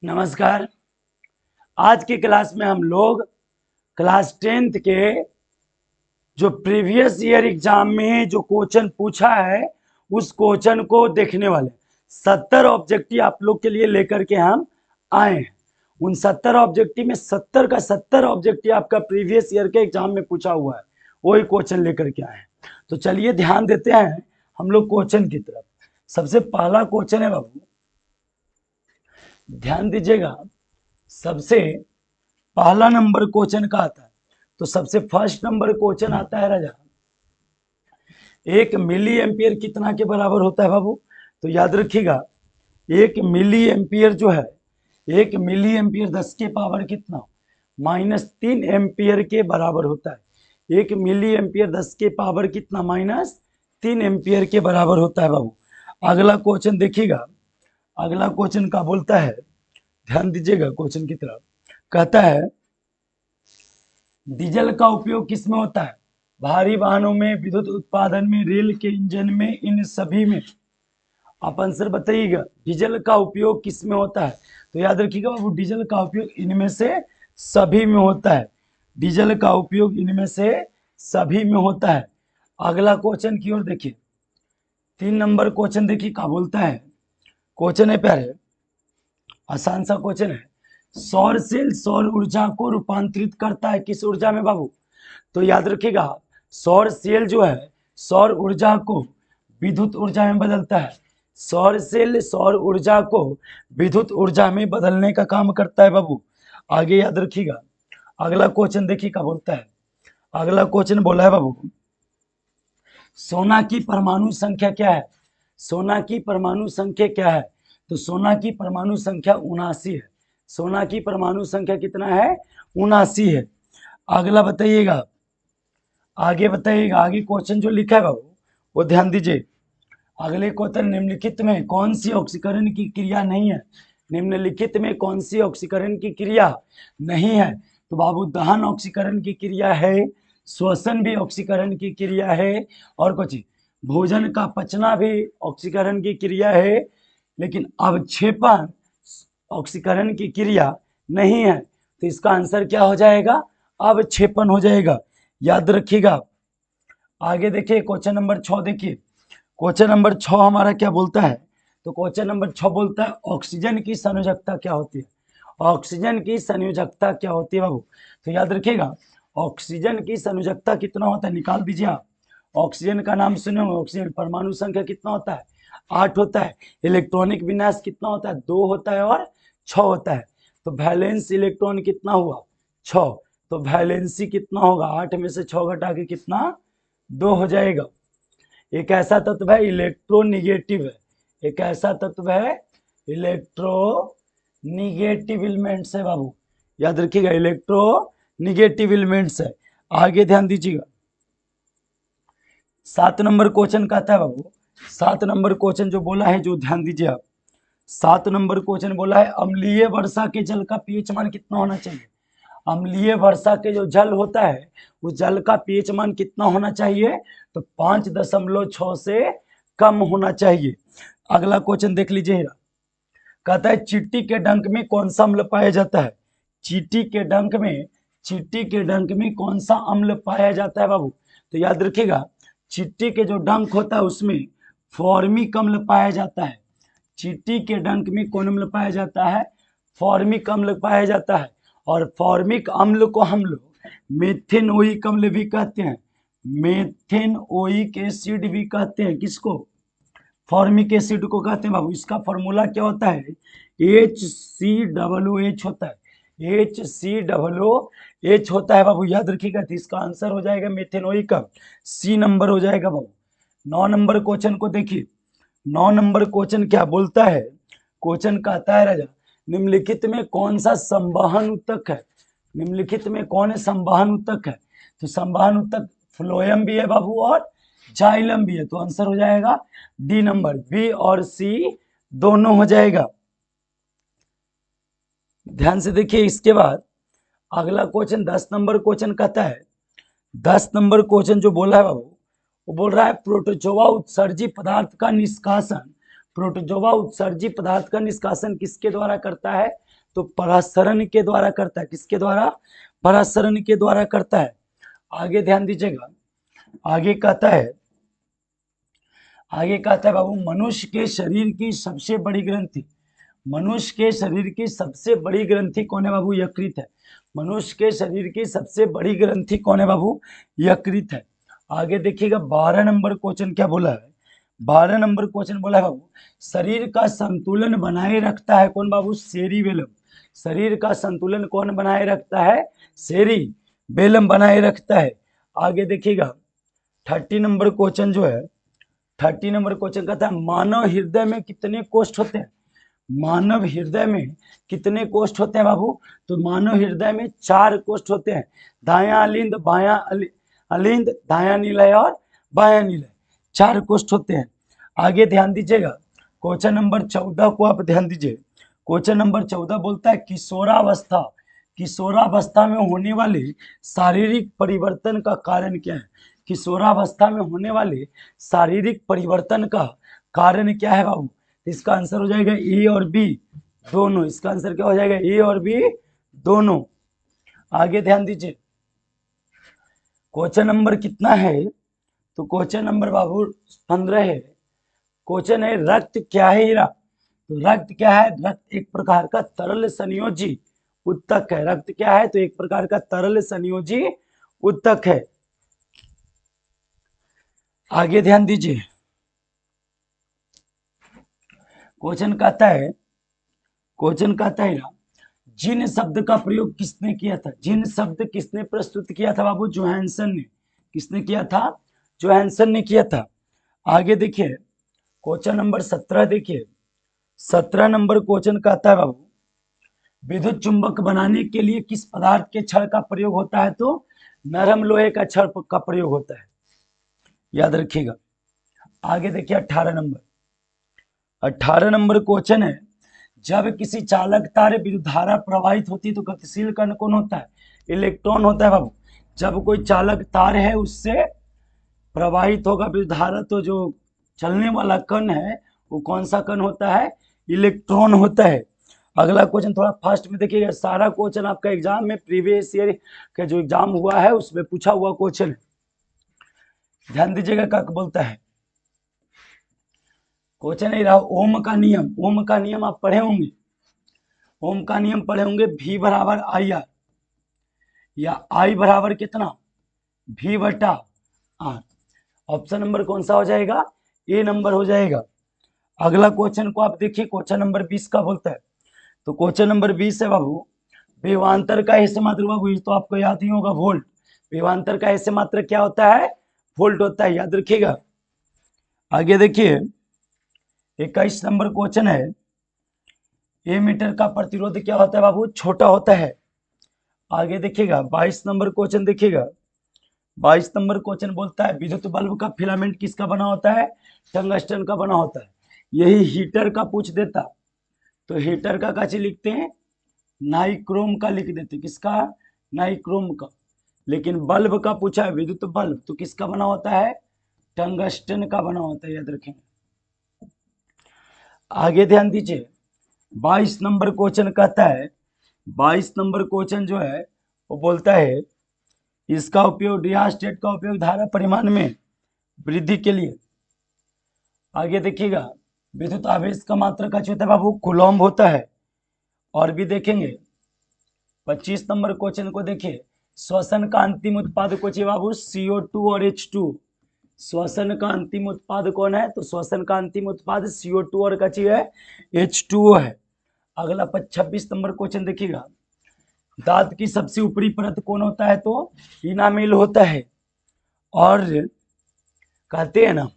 नमस्कार। आज की क्लास में हम लोग क्लास 10th के जो प्रीवियस ईयर एग्जाम में जो क्वेश्चन पूछा है उस क्वेश्चन को देखने वाले 70 ऑब्जेक्टिव आप लोग के लिए लेकर के हम आए हैं। उन 70 ऑब्जेक्टिव में 70 का 70 ऑब्जेक्टिव आपका प्रीवियस ईयर के एग्जाम में पूछा हुआ है, वही क्वेश्चन लेकर के आए हैं। तो चलिए ध्यान देते हैं हम लोग क्वेश्चन की तरफ। सबसे पहला क्वेश्चन है बाबू, ध्यान दीजिएगा। सबसे पहला नंबर क्वेश्चन का आता है, तो सबसे फर्स्ट नंबर क्वेश्चन आता है राजा, 1 मिली एम्पियर कितना के बराबर होता है बाबू? तो याद रखिएगा, 1 मिली एम्पियर जो है, 1 मिली एम्पियर 10 के पावर कितना -3 एम्पियर के बराबर होता है। 1 मिली एम्पियर 10 के पावर कितना -3 एम्पियर के बराबर होता है बाबू। अगला क्वेश्चन देखिएगा, अगला क्वेश्चन का बोलता है, ध्यान दीजिएगा क्वेश्चन की तरफ। कहता है डीजल का उपयोग किस में होता है? भारी वाहनों में, विद्युत उत्पादन में, रेल के इंजन में, इन सभी में। आप आंसर बताइएगा, डीजल का उपयोग किस में होता है? तो याद रखिएगा बाबू, डीजल का उपयोग इनमें से सभी में होता है। डीजल का उपयोग इनमें से सभी में होता है। अगला क्वेश्चन की ओर देखिए, 3 नंबर क्वेश्चन देखिए क्या बोलता है। क्वेश्चन है प्यारे, आसान सा क्वेश्चन है। सौर सेल सौर ऊर्जा को रूपांतरित करता है किस ऊर्जा में बाबू? तो याद रखिएगा, सौर सेल जो है सौर ऊर्जा को विद्युत ऊर्जा में बदलता है। सौर सेल सौर ऊर्जा को विद्युत ऊर्जा में बदलने का काम करता है बाबू। आगे याद रखिएगा, अगला क्वेश्चन देखिए क्या बोलता है। अगला क्वेश्चन बोला है बाबू, सोना की परमाणु संख्या क्या है? सोना की परमाणु संख्या क्या है? तो सोना की परमाणु संख्या 79 है। सोना की परमाणु संख्या कितना है? 79 है। अगला बताइएगा, आगे बताइएगा, आगे क्वेश्चन जो लिखा है बाबू वो ध्यान दीजिए। अगले क्वेश्चन, निम्नलिखित में कौन सी ऑक्सीकरण की क्रिया नहीं है? निम्नलिखित में कौन सी ऑक्सीकरण की क्रिया नहीं है? तो बाबू दहन ऑक्सीकरण की क्रिया है, श्वसन भी ऑक्सीकरण की क्रिया है, और कुछ भोजन का पचना भी ऑक्सीकरण की क्रिया है, लेकिन अवक्षेपण ऑक्सीकरण की क्रिया नहीं है। तो इसका आंसर क्या हो जाएगा? अवक्षेपण हो जाएगा। याद रखिएगा। आगे देखिए क्वेश्चन नंबर 6 देखिए। क्वेश्चन नंबर 6 हमारा क्या बोलता है? तो क्वेश्चन नंबर 6 बोलता है ऑक्सीजन की संयोजकता क्या होती है? ऑक्सीजन की संयोजकता क्या होती है बाबू? तो याद रखिएगा, ऑक्सीजन की संयोजकता कितना होता है निकाल दीजिए आप। ऑक्सीजन का नाम सुने, ऑक्सीजन परमाणु संख्या कितना होता है? 8 होता है। इलेक्ट्रॉनिक विन्यास कितना होता है? 2 होता है और 6 होता है। तो वैलेंस इलेक्ट्रॉन कितना हुआ? 6। तो वैलेंसी कितना होगा? 8 में से 6 घटा के कितना? 2 हो जाएगा। एक ऐसा तत्व है इलेक्ट्रोनिगेटिव है, एक ऐसा तत्व है इलेक्ट्रोनिगेटिव एलिमेंट्स है बाबू। याद रखिएगा, इलेक्ट्रोनिगेटिव एलिमेंट्स है। आगे ध्यान दीजिएगा, 7 नंबर क्वेश्चन कहता है बाबू, 7 नंबर क्वेश्चन जो बोला है, जो ध्यान दीजिए आप, 7 नंबर क्वेश्चन बोला है अम्लीय वर्षा के जल का पीएच मान कितना होना चाहिए? अम्लीय वर्षा के जो जल होता है उस जल का पीएच मान कितना होना चाहिए? तो 5.6 से कम होना चाहिए। अगला क्वेश्चन देख लीजिए, कहता है चींटी के डंक में कौन सा अम्ल पाया जाता है? चींटी के डंक में, चींटी के डंक में कौन सा अम्ल पाया जाता है बाबू? तो याद रखिएगा, चींटी के जो डंक होता है उसमें फॉर्मिक अम्ल पाया जाता है। चींटी के डंक में कौन अम्ल पाया जाता है? फॉर्मिक अम्ल पाया जाता है। और फॉर्मिक अम्ल को हम लोग मेथेनोइक अम्ल भी कहते हैं, मेथेनोइक एसिड भी कहते हैं। किसको? फॉर्मिक एसिड को कहते हैं बाबू। इसका फॉर्मूला क्या होता है? HCOOH होता है, HCOOH होता है बाबू। याद रखिएगा, तो इसका आंसर हो जाएगा मेथेनोइक अम्ल, सी नंबर हो जाएगा बाबू। 9 नंबर क्वेश्चन को देखिए, 9 नंबर क्वेश्चन क्या बोलता है? क्वेश्चन कहता है राजा, निम्नलिखित में कौन सा संवहन उत्तक है? निम्नलिखित में कौन संवहन उत्तक है? तो संवहन उत्तक फ्लोएम भी है बाबू और जाइलम भी है। तो आंसर हो जाएगा डी नंबर, बी और सी दोनों हो जाएगा। ध्यान से देखिए, इसके बाद अगला क्वेश्चन 10 नंबर क्वेश्चन कहता है, 10 नंबर क्वेश्चन जो बोला है बाबू, वो बोल रहा है प्रोटोजोआ उत्सर्जी पदार्थ का निष्कासन, प्रोटोजोआ उत्सर्जी पदार्थ का निष्कासन किसके द्वारा करता है? तो परासरण के द्वारा करता है। किसके द्वारा? परासरण के द्वारा करता है। आगे ध्यान दीजिएगा, आगे कहता है बाबू, मनुष्य के शरीर की सबसे बड़ी ग्रंथि, मनुष्य के शरीर की सबसे बड़ी ग्रंथि कौन है बाबू? यकृत है। मनुष्य के शरीर की सबसे बड़ी ग्रंथि कौन है बाबू? यकृत है। आगे देखिएगा 12 नंबर क्वेश्चन क्या बोला है? 12 नंबर क्वेश्चन बोला है बाबू, शरीर का संतुलन बनाए रखता है कौन बाबू? सेरिबेलम। शरीर का संतुलन कौन बनाए रखता है? सेरिबेलम बनाए रखता है। आगे देखिएगा 30 नंबर क्वेश्चन जो है, 30 नंबर क्वेश्चन कहता है मानव हृदय में कितने कोष्ठ होते हैं? मानव हृदय में कितने कोष्ठ होते हैं बाबू? तो मानव हृदय में 4 कोष्ठ होते हैं, दायां अलिंद, बायां अलिंद, दायां निलय और बायां निलय, 4 कोष्ठ होते हैं। आगे ध्यान दीजिएगा, क्वेश्चन नंबर 14 को आप ध्यान दीजिए। क्वेश्चन नंबर 14 बोलता है किशोरावस्था, किशोरावस्था में होने वाले शारीरिक परिवर्तन का कारण क्या है? किशोरावस्था में होने वाले शारीरिक परिवर्तन का कारण क्या है बाबू? इसका आंसर हो जाएगा ए और बी दोनों। इसका आंसर क्या हो जाएगा? ए और बी दोनों। आगे ध्यान दीजिए, क्वेश्चन नंबर कितना है? तो क्वेश्चन नंबर बाबू 15 है। क्वेश्चन है रक्त क्या है हीरा? तो रक्त क्या है? रक्त एक प्रकार का तरल संयोजी उत्तक है। रक्त क्या है? तो एक प्रकार का तरल संयोजी उत्तक है। आगे ध्यान दीजिए, क्वेश्चन कहता है जिन शब्द का प्रयोग किसने किया था? जिन शब्द किसने प्रस्तुत किया था बाबू? जोहानसन ने। किसने किया था? जोहानसन ने किया था। आगे देखिए क्वेश्चन नंबर 17 देखिए, 17 नंबर क्वेश्चन कहता है बाबू विद्युत चुंबक बनाने के लिए किस पदार्थ के छड़ का प्रयोग होता है? तो नरम लोहे का छड़ का प्रयोग होता है, याद रखिएगा। आगे देखिए 18 नंबर, 18 नंबर क्वेश्चन है जब किसी चालक तार विद्युत धारा प्रवाहित होती है तो गतिशील कण कौन होता है? इलेक्ट्रॉन होता है बाबू। जब कोई चालक तार है उससे प्रवाहित होगा विद्युत धारा, तो जो चलने वाला कण है वो कौन सा कण होता है? इलेक्ट्रॉन होता है। अगला क्वेश्चन थोड़ा फास्ट में देखिएगा, सारा क्वेश्चन आपका एग्जाम में प्रीवियस ईयर का जो एग्जाम हुआ है उसमें पूछा हुआ क्वेश्चन है, ध्यान दीजिएगा क्या बोलता है। क्वेश्चन ही रहा ओम का नियम। ओम का नियम आप पढ़े होंगे, ओम का नियम पढ़े होंगे, V बराबर आई आर, या I बराबर कितना? V बटा आर। ऑप्शन नंबर कौन सा हो जाएगा? ए नंबर हो जाएगा। अगला क्वेश्चन को आप देखिए, क्वेश्चन नंबर 20 का बोलता है। तो क्वेश्चन नंबर 20 है बाबू विभवांतर का हिस्सा मात्र बाबू, ये तो आपको याद ही होगा, वोल्ट। विभवांतर का हिस्सा मात्र क्या होता है? वोल्ट होता है, याद रखिएगा। आगे देखिए 21 नंबर क्वेश्चन है, ए मीटर का प्रतिरोध क्या होता है बाबू? छोटा होता है। आगे देखिएगा 22 नंबर क्वेश्चन देखिएगा, 22 नंबर क्वेश्चन बोलता है विद्युत बल्ब का फिलामेंट किसका बना होता है? टंगस्टन का बना होता है। यही हीटर का पूछ देता तो हीटर का काची लिखते हैं? नाइक्रोम का लिख देते। किसका? नाइक्रोम का। लेकिन बल्ब का पूछा है, विद्युत बल्ब, तो किसका बना होता है? टंगस्टन का बना होता है, याद रखें। आगे ध्यान दीजिए 22 नंबर क्वेश्चन कहता है, 22 नंबर क्वेश्चन जो है वो बोलता है इसका उपयोग, रियास्टेट का उपयोग धारा परिमाण में वृद्धि के लिए। आगे देखिएगा विद्युत आवेश का मात्रा का होता है बाबू? कूलम्ब होता है। और भी देखेंगे 25 नंबर क्वेश्चन को देखिए, श्वसन का अंतिम उत्पाद को चाहिए बाबू? CO2 और H2। श्वसन का अंतिम उत्पाद कौन है? तो श्वसन का अंतिम उत्पाद CO2 और का चाहिए H2O है। अगला 26 नंबर क्वेश्चन देखिएगा, दांत की सबसे ऊपरी परत कौन होता है? तो इनामेल होता है। और कहते हैं ना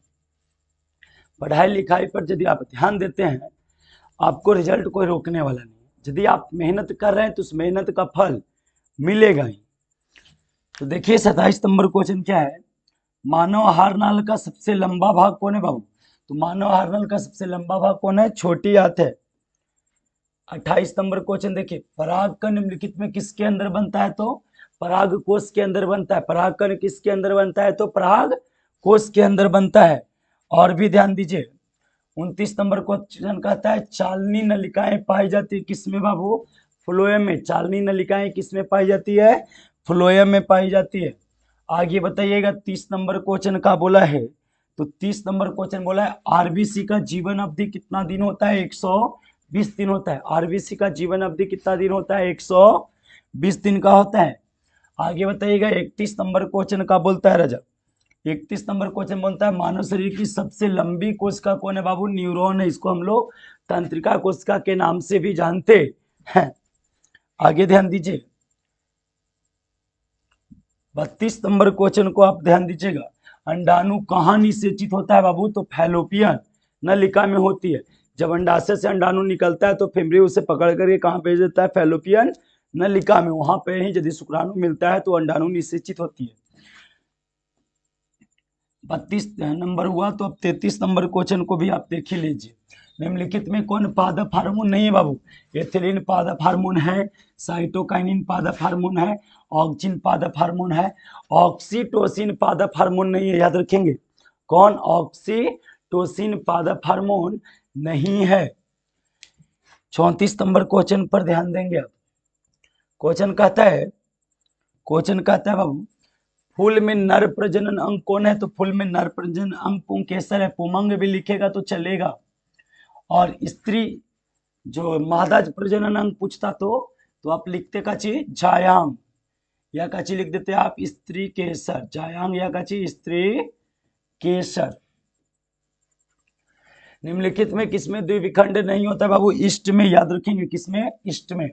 पढ़ाई लिखाई पर यदि आप ध्यान देते हैं आपको रिजल्ट कोई रोकने वाला नहीं। यदि आप मेहनत कर रहे हैं तो उस मेहनत का फल मिलेगा ही। तो देखिए 27 नंबर क्वेश्चन क्या है, मानव आहार नाल का सबसे लंबा भाग कौन है बाबू? तो मानव आहार नाल का सबसे लंबा भाग कौन है? छोटी आंत है। 28 नंबर क्वेश्चन देखिए, परागकण निम्नलिखित में किसके अंदर बनता है? तो पराग कोश के अंदर बनता है। परागकण किसके अंदर बनता है? तो पराग कोश के अंदर बनता है। और भी ध्यान दीजिए 29 नंबर क्वेश्चन कहता है चालनी नलिकाएं पाई जाती है किसमें बाबू? फ्लोएम में। चालनी नलिकाएं किसमें पाई जाती है? फ्लोएम में पाई जाती है। आगे बताइएगा 30 नंबर क्वेश्चन का बोला है, तो 30 नंबर क्वेश्चन बोला है आरबीसी का जीवन अवधि कितना दिन होता है? 120 दिन होता है। आरबीसी का जीवन अवधि कितना दिन होता है? 120 दिन का होता है। आगे बताइएगा 31 नंबर क्वेश्चन का बोलता है राजा। 31 नंबर क्वेश्चन बोलता है मानव शरीर की सबसे लंबी कोशिका कौन है बाबू? न्यूरॉन है। इसको हम लोग तंत्रिका कोशिका के नाम से भी जानते हैं। आगे ध्यान दीजिए 32 नंबर क्वेश्चन को आप ध्यान दीजिएगा। अंडाणु कहाँ निषेचित होता है बाबू? तो फैलोपियन नलिका में होती है। जब अंडाशय से अंडाणु निकलता है तो फिमरी उसे पकड़ करके कहाँ भेज देता है? फैलोपियन नलिका में। वहां पे ही यदि शुक्राणु मिलता है तो अंडाणु निषेचित होती है। 32 नंबर हुआ, तो अब 33 नंबर क्वेश्चन को भी आप देख ही लीजिए। निम्नलिखित में कौन पादप हार्मोन नहीं है बाबू? एथिलीन पादप हार्मोन है, साइटोकाइनिन पादप हार्मोन है, ऑक्सिन पादप हार्मोन है, ऑक्सीटोसिन पादप हार्मोन नहीं है। याद रखेंगे कौन? ऑक्सीटोसिन पादप हार्मोन नहीं है। 34 नंबर क्वेश्चन पर ध्यान देंगे आप। क्वेश्चन कहता है बाबू फूल में नर प्रजनन अंग कौन है? तो फूल में नर प्रजनन अंग पुंकेसर है। पुमंग भी लिखेगा तो चलेगा। और स्त्री जो मादा प्रजनन अंग पूछता तो आप लिखते का चीज जायांग, या का चीज लिख देते आप स्त्री केसर। जायांग या का चीज स्त्री केसर। निम्नलिखित में किसमें द्विविखंड नहीं होता बाबू? ईस्ट में। याद रखेंगे किसमें? ईस्ट में।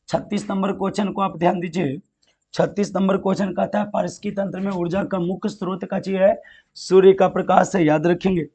36 नंबर क्वेश्चन को आप ध्यान दीजिए। 36 नंबर क्वेश्चन कहता है पारिस्थितिकी तंत्र में ऊर्जा का मुख्य स्रोत का चीज है सूर्य का प्रकाश है। याद रखेंगे